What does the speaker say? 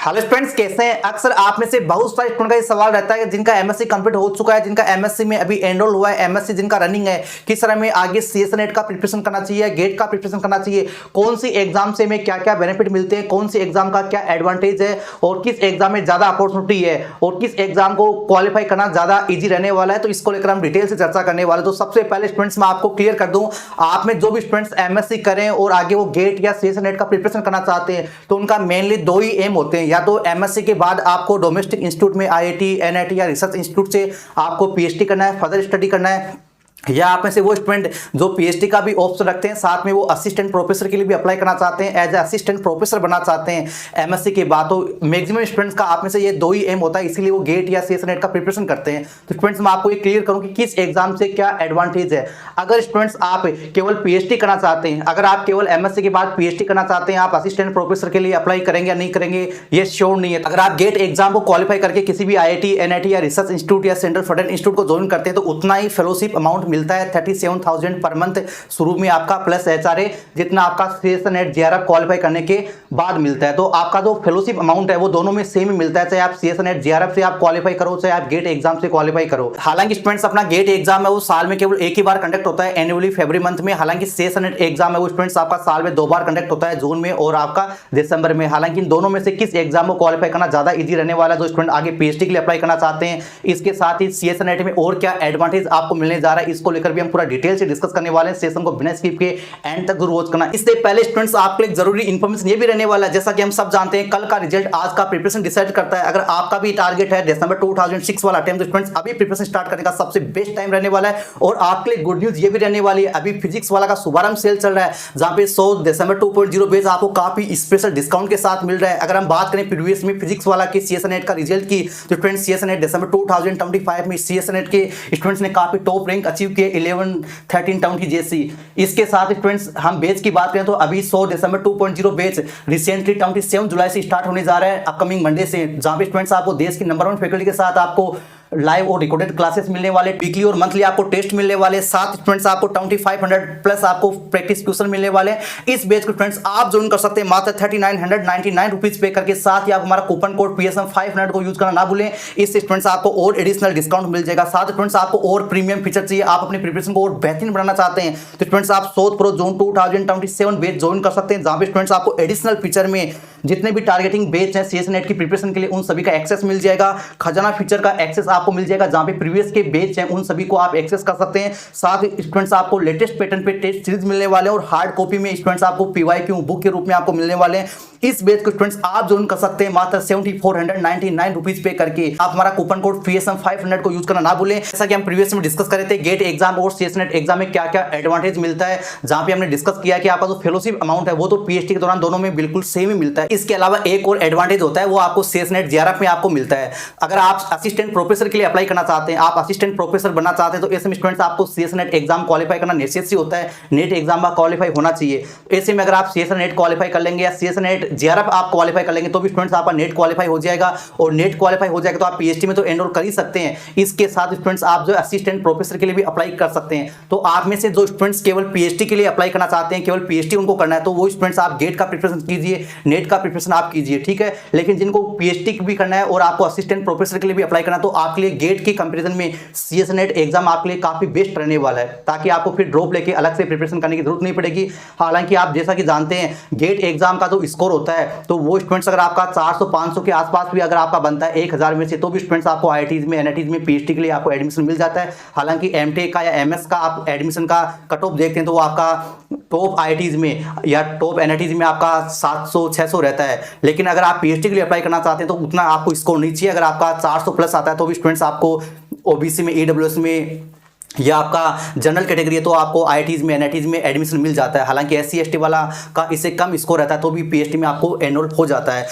Hello students, कैसे हैं। अक्सर आप में से बहुत सारे स्टूडेंट का ये सवाल रहता है कि जिनका एमएससी कंप्लीट हो चुका है, जिनका एमएससी में अभी एनरोल हुआ है, एमएससी जिनका रनिंग है, किस तरह में आगे सीएस नेट का प्रिपरेशन करना चाहिए, गेट का प्रिपरेशन करना चाहिए, कौन सी एग्जाम से में क्या क्या बेनिफिट मिलते हैं, कौन सी एग्जाम का क्या एडवांटेज है और किस एग्जाम में ज्यादा अपॉर्चुनिटी है और किस एग्जाम को क्वालिफाई करना ज्यादा ईजी रहने वाला है। तो इसको लेकर हम डिटेल से चर्चा करने वाले। तो सबसे पहले स्टूडेंट्स मैं आपको क्लियर कर दूं, आप में जो भी स्टूडेंट्स एमएससी करें और आगे वो गेट या सीएस नेट का प्रिपरेशन करना चाहते हैं तो उनका मेनली दो ही एम होते हैं। या तो एमएससी के बाद आपको डोमेस्टिक इंस्टीट्यूट में आईआईटी, एनआईटी या रिसर्च इंस्टीट्यूट से आपको पीएचडी करना है, फर्दर स्टडी करना है, या आप में से वो स्टूडेंट जो पीएचडी का भी ऑप्शन रखते हैं, साथ में वो असिस्टेंट प्रोफेसर के लिए भी अप्लाई करना चाहते हैं, एज ए असिस्टेंट प्रोफेसर बनना चाहते हैं एमएससी के बाद। तो मैक्सिमम स्टूडेंट्स का आप में से ये दो ही एम होता है, इसीलिए वो गेट या सीएस नेट का प्रिपरेशन करते हैं। तो स्टूडेंट्स मैं आपको ये क्लियर करूं कि किस एग्जाम से क्या एडवांटेज है। अगर स्टूडेंट्स आप केवल पीएचडी करना चाहते हैं, अगर आप केवल एमएससी के बाद पीएचडी करना चाहते हैं, आप असिस्टेंट प्रोफेसर के लिए अप्लाई करेंगे या नहीं करेंगे ये श्योर नहीं है। अगर आप गेट एग्जाम को क्वालिफाई करके किसी भी आईआईटी, एनआईटी या रिसर्च इंस्टीट्यूट या सेंट्रल फंडेड इंस्टीट्यूट को ज्वाइन करते हैं तो उतना ही फेलोशिप अमाउंट मिलता है, 37,000 पर मंथ शुरू में आपका, प्लस एचआरए जितना आपका सीएस नेट जेआरएफ क्वालिफाई करने के बाद मिलता है। तो आपका जो फेलोशिप अमाउंट है वो दोनों में सेम ही मिलता है, चाहे आप सीएस नेट जेआरएफ से आप क्वालिफाई करो, चाहे आप गेट एग्जाम से क्वालिफाई करो। हालांकि स्टूडेंट्स अपना गेट एग्जाम है वो साल में केवल एक ही बार कंडक्ट होता है, एनुअली फरवरी मंथ में। हालांकि सीएस नेट एग्जाम है वो स्टूडेंट्स आपका साल में 2 बार कंडक्ट होता है, जून में और आपका दिसंबर में। हालांकि इन दोनों में से किस एग्जाम को क्वालिफाई करना ज्यादा इजी रहने वाला है, जो स्टूडेंट आगे पीएचडी के लिए अप्लाई करना चाहते हैं, इसके साथ ही सीएस नेट में और क्या एडवांटेज आपको मिलने जा रहा है, इसको लेकर भी हम पूरा डिटेल से डिस्कस करने वाले हैं। सेशन को बिना स्किप के एंड तक जरूर वॉच करना। इससे पहले स्टूडेंट्स आपके लिए जरूरी इंफॉर्मेशन ये भी रहने वाला है, जैसा कि हम सब जानते हैं कल का रिजल्ट आज का प्रिपरेशन डिसाइड करता है। अगर आपका भी टारगेट है दिसंबर 2006 वाला टाइम, तो स्टूडेंट्स अभी प्रिपरेशन स्टार्ट करने का सबसे बेस्ट टाइम रहने वाला है। और आपके लिए गुड न्यूज ये भी रहने वाली है, अभी फिजिक्स वाला का शुभारंभ सेल चल रहा है, जहां पे 100 दिसंबर 2.0 बेस आपको काफी स्पेशल डिस्काउंट के साथ मिल रहा है। अगर हम बात करें प्रीवियस में फिजिक्स वाला के सीएस नेट का रिजल्ट की, तो स्टूडेंट्स सीएस नेट दिसंबर 2025 में सीएस नेट के स्टूडेंट्स ने काफी टॉप रैंक अचीव किए 11, 13 टाउन की जैसी। इसके साथ स्टूडेंट्स हम बैच की बात करें तो अभी 100 दिसंबर 2.0 बैच रिसेंटली 27 जुलाई से स्टार्ट होने जा रहा है, अपकमिंग मंडे से, जहां पे स्टूडेंट्स आपको देश की नंबर 1 फैकल्टी के साथ आपको लाइव और रिकॉर्डेड क्लासेस मिलने वाले, वीकली और मंथली आपको टेस्ट मिलने वाले, साथ स्टूडेंट्स आपको 2500 प्लस आपको प्रैक्टिस क्वेश्चन मिलने वाले। इस बैच को स्टूडेंट्स आप ज्वाइन कर सकते हैं मात्र 3999 रुपीज पे करके। साथ ही आप हमारा कूपन कोड PSM 500 को यूज करना ना भूलें, इससे स्टूडेंट्स आपको और एडिशनल डिस्काउंट मिल जाएगा। साथ स्टूडेंट्स आपको और प्रीमियम फीचर चाहिए, आप अपनी प्रिपरेशन को और बेहतरीन बनाना चाहते हैं तो स्टूडेंट्स आप सोथ प्रो जोन 2027 बैच ज्वाइन कर सकते हैं, जहां पे स्टूडेंट्स आपको एडिशनल फीचर में जितने भी टारगेटिंग बैच हैं सीएस नेट की प्रिपरेशन के लिए उन सभी का एक्सेस मिल जाएगा। खजाना फीचर का एक्सेस आपको मिल जाएगा, जहां पे प्रीवियस के बैच हैं उन सभी को आप एक्सेस कर सकते हैं। साथ ही स्टूडेंट्स आपको लेटेस्ट पैटर्न पे टेस्ट सीरीज मिलने वाले हैं और हार्ड कॉपी में स्टूडेंट्स आपको पीवाईक्यू बुक के रूप में आपको मिलने वाले हैं। इस बैच को स्टूडेंट्स आप ज्वाइन कर सकते हैं मात्र 7499 रुपीज पे करके। आप हमारा कूपन कोड PSM 500 को यूज करना ना भूलें। जैसा कि हम प्रीवियस में डिस्कस कर रहे थे गेट एग्जाम और सीएस नेट एग्जाम में क्या क्या एडवांटेज मिलता है, जहां पे हमने डिस्कस किया कि आपका जो फेलोशिप अमाउंट है वो तो पीएचडी के दौरान दोनों में बिल्कुल सेम ही मिलता है। इसके अलावा एक और एडवांटेज होता है वो आपको सीएस नेट जेआरएफ में आपको मिलता है। अगर आप असिस्टेंट प्रोफेसर के लिए अप्लाई करना चाहते हैं, आप असिस्टेंट प्रोफेसर बनना चाहते हैं, तो ऐसे में स्टूडेंट्स आपको सीएस नेट एग्जाम क्वालिफाई करना नेसेसरी होता है, नेट एग्जाम का क्वालिफाई होना चाहिए। ऐसे में अगर आप सीएस नेट क्वालिफाई कर लेंगे या सीएस नेट जेआरएफ आप क्वालिफाई कर लेंगे तो भी स्टूडेंट्स आपका नेट क्वालिफाई हो जाएगा, और नेट क्वालिफाई हो जाएगा तो आप पीएचडी में तो एनरोल कर ही सकते हैं। इसके साथ स्टूडेंट्स आप जो असिस्टेंट प्रोफेसर के लिए भी अप्लाई कर सकते हैं। तो आप में से जो स्टूडेंट्स केवल पीएचडी के लिए अप्लाई करना चाहते हैं, केवल पीएचडी उनको करना है, तो वो स्टूडेंट्स आप गेट का प्रिपरेशन कीजिए, नेट का प्रिपरेशन आप कीजिए, ठीक है। लेकिन जिनको पीएचडी भी करना है और आपको असिस्टेंट प्रोफेसर के लिए भी अप्लाई करना है, तो आपके लिए गेट के कंपेरिजन में सीएस नेट एग्जाम आपके लिए काफी बेस्ट रहने वाला है, ताकि आपको फिर ड्रॉप लेके अलग से प्रिपरेशन करने की जरूरत नहीं पड़ेगी। हालांकि आप जैसा कि जानते हैं गेट एग्जाम का जो स्कोर होता है, तो वो स्टूडेंट्स अगर आपका 400-500 के आसपास भी अगर आपका बनता है 1000 में से, तो भी स्टूडेंट्स आपको आईआईटीज में, एनआईटीज में पीएचडी के लिए आपको एडमिशन मिल जाता है। हालांकि एमटेक का या एमएस का आप एडमिशन का कट ऑफ देखते हैं तो वो आपका टॉप आईआईटीज में या टॉप एनआईटीज में आपका 700-600 रहता है। लेकिन अगर आप पीएचडी के लिए अप्लाई करना चाहते हैं तो उतना आपको स्कोर नहीं चाहिए। अगर आपका 400 प्लस आता है तो भी स्टूडेंट्स आपको ओबीसी में, ईडब्ल्यूएस में या आपका जनरल कैटेगरी है तो आपको आईआईटीज में, एनआईटीज में एडमिशन मिल जाता है। हालांकि एससी एसटी वाला का इससे कम स्कोर रहता है तो भी पीएचडी में आपको एनरोल हो जाता है।